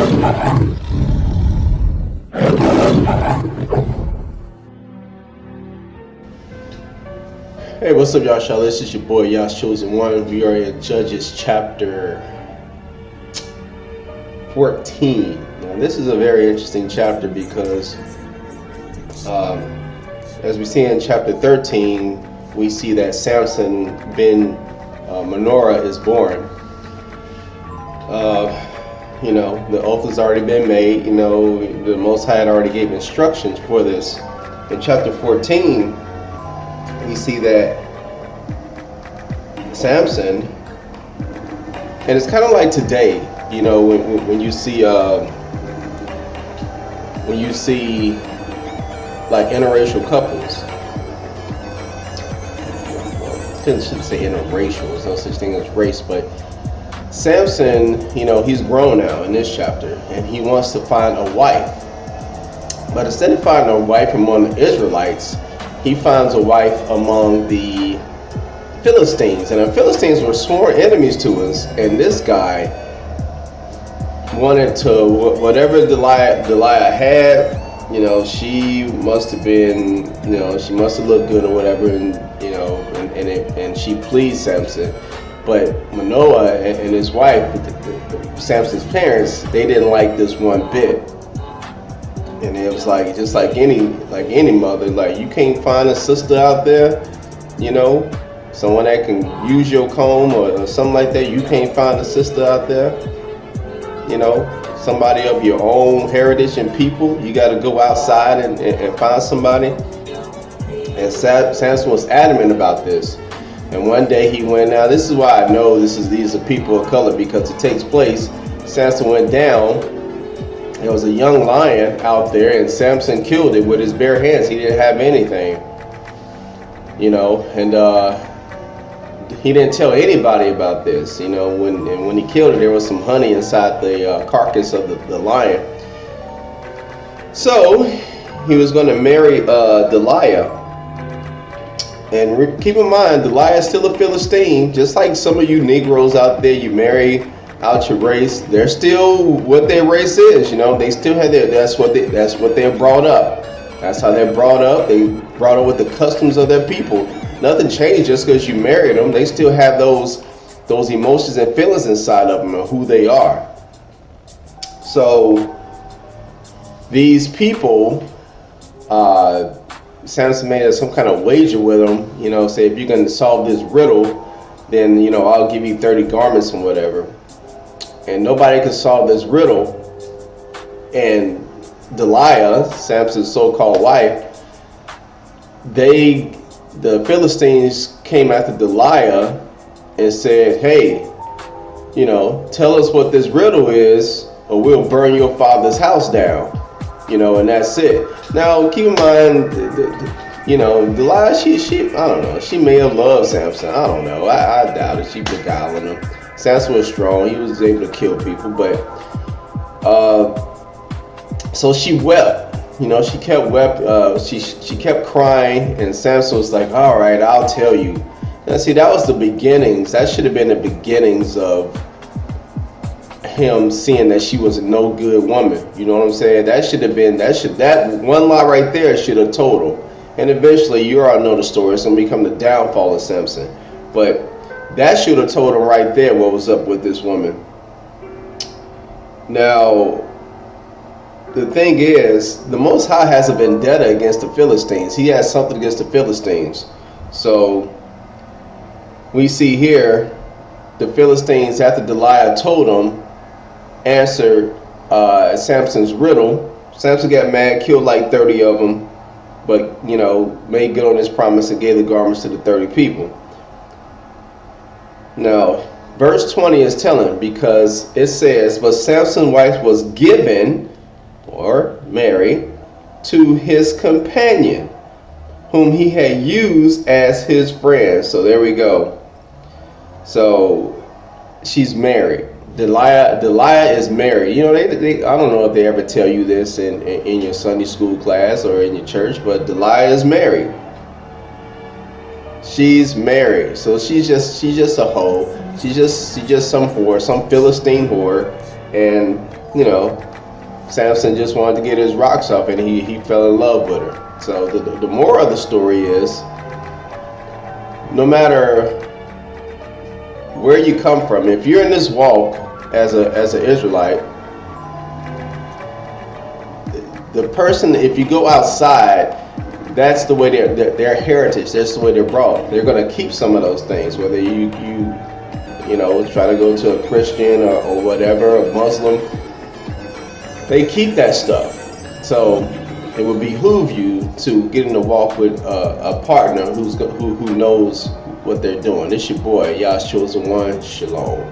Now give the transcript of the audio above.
Hey, what's up, y'all? This is your boy, Y'all's Chosen One. We are in Judges chapter 14. Now, this is a very interesting chapter because, as we see in chapter 13, we see that Samson ben Manoah is born. The oath has already been made. The Most High had already gave instructions for this. In chapter 14, we see that Samson, and it's kind of like today, when you see like interracial couples. I shouldn't say interracial. There's no such thing as race, but Samson, he's grown now in this chapter, and he wants to find a wife. But instead of finding a wife among the Israelites, he finds a wife among the Philistines. And the Philistines were sworn enemies to us. And this guy wanted to, whatever Deliah had, she must have been, she must have looked good or whatever. And she pleased Samson. But Manoah and his wife, Samson's parents, they didn't like this one bit. And it was like, just like any mother, like, you can't find a sister out there, someone that can use your comb or something like that. You can't find a sister out there, somebody of your own heritage and people. You got to go outside and find somebody. And Samson was adamant about this. And one day he went, now this is why I know these are people of color, because it takes place. Samson went down. There was a young lion out there, and Samson killed it with his bare hands. He didn't have anything, and he didn't tell anybody about this. When he killed it, there was some honey inside the carcass of the lion. So he was going to marry Deliah. And keep in mind, Deliah is still a Philistine, just like some of you Negroes out there. You marry out your race, they're still what their race is. They still have that's what they're brought up. That's how they're brought up. They brought up with the customs of their people. Nothing changed just because you married them. They still have those emotions and feelings inside of them of who they are. So these people, Samson made some kind of wager with them. Say, if you're going to solve this riddle, then I'll give you 30 garments and whatever. And nobody could solve this riddle. And Deliah, Samson's so-called wife, the Philistines came after Deliah and said, hey, tell us what this riddle is, or we'll burn your father's house down. And that's it. Now, keep in mind, Deliah, she I don't know, she may have loved Samson. I don't know. I doubt it. She beguiling him. Samson was strong. He was able to kill people, but so she wept. She kept crying, and Samson was like, "All right, I'll tell you." Now, see, that was the beginnings. That should have been the beginnings of him seeing that she was a no good woman. You know what I'm saying? That one lie right there should have told him. And eventually, you all know the story. It's gonna become the downfall of Samson, but that should have told him right there what was up with this woman. Now, the thing is, the Most High has a vendetta against the Philistines. He has something against the Philistines. So we see here, the Philistines, after Deliah told them, answered Samson's riddle. Samson got mad, killed like 30 of them, but made good on his promise and gave the garments to the 30 people. Now, verse 20 is telling, because it says, but Samson's wife was given, or married, to his companion, whom he had used as his friend. So there we go. So she's married. Deliah is married. I don't know if they ever tell you this in your Sunday school class or in your church, but Deliah is married. She's married, so she's just a hoe. She's just some whore, some Philistine whore, and you know, Samson just wanted to get his rocks off, and he fell in love with her. So the moral of the story is, no matter where you come from, if you're in this walk as an Israelite, the person, if you go outside, that's the way their heritage, that's the way they're brought. They're going to keep some of those things, whether you try to go to a Christian or whatever, a Muslim. They keep that stuff. So it would behoove you to get in a walk with a partner who knows what they're doing. It's your boy, Yah's Chosen One. Shalom.